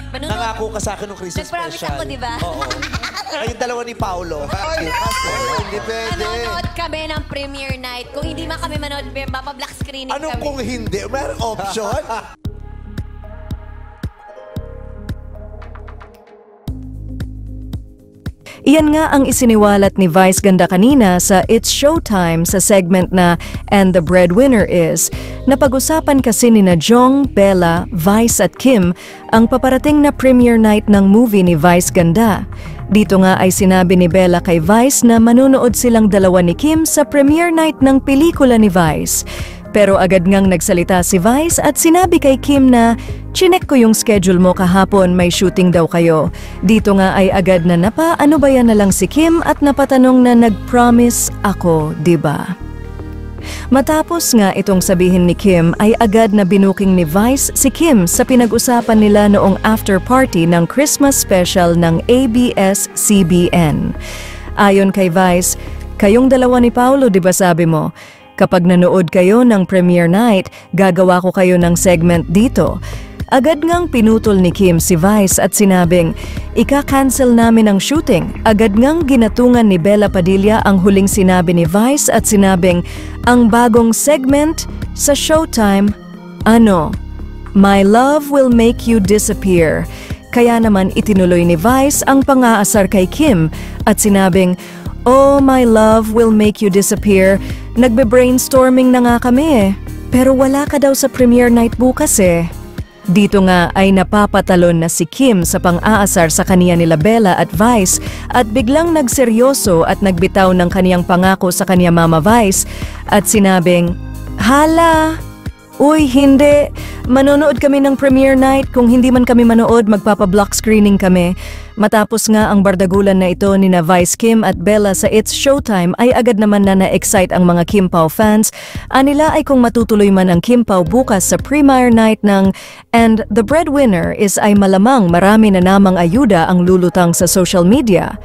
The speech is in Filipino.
Nangako ka sa akin ng Christmas Nag-promise special. ako, di ba? Oo. Ay, yung dalawa ni Paolo. Hindi pwede. Manonood kami ng premiere night. Kung hindi man kami manood, mapa-black screening Anong kami. kung hindi? May option? Iyan nga ang isiniwalat ni Vice Ganda kanina sa It's Showtime sa segment na And the Breadwinner Is. Napag-usapan kasi ni na Jong, Bella, Vice at Kim ang paparating na premiere night ng movie ni Vice Ganda. Dito nga ay sinabi ni Bella kay Vice na manunood silang dalawa ni Kim sa premiere night ng pelikula ni Vice. Pero agad ngang nagsalita si Vice at sinabi kay Kim na, "Chinek ko yung schedule mo kahapon, may shooting daw kayo." Dito nga ay agad na ano ba yan na lang si Kim at napatanong na nag-promise ako, diba? Matapos nga itong sabihin ni Kim ay agad na binuking ni Vice si Kim sa pinag-usapan nila noong after party ng Christmas special ng ABS-CBN. Ayon kay Vice, "Kayong dalawa ni Paolo, diba sabi mo? Kapag nanood kayo ng premiere night, gagawa ko kayo ng segment dito." Agad ngang pinutol ni Kim si Vice at sinabing, "Ika-cancel namin ang shooting." Agad ngang ginatungan ni Bella Padilla ang huling sinabi ni Vice at sinabing, "Ang bagong segment sa Showtime, My love will make you disappear." Kaya naman itinuloy ni Vice ang pang-aasar kay Kim at sinabing, "Oh, my love will make you disappear. Nagbe-brainstorming na nga kami eh. Pero wala ka daw sa premiere night bukas eh." Dito nga ay napapatalon na si Kim sa pang-aasar sa kaniya nila Bella at Vice at biglang nagseryoso at nagbitaw ng kaniyang pangako sa kaniya mama Vice at sinabing, "Hala! Uy, hindi. Manonood kami ng premiere night. Kung hindi man kami manood, magpapa-block screening kami." Matapos nga ang bardagulan na ito ni na Vice, Kim at Bella sa It's Showtime ay agad naman na na-excite ang mga Kim Pao fans. Anila ay kung matutuloy man ang Kim Pao bukas sa premiere night ng And the Breadwinner Is ay malamang marami na namang ayuda ang lulutang sa social media.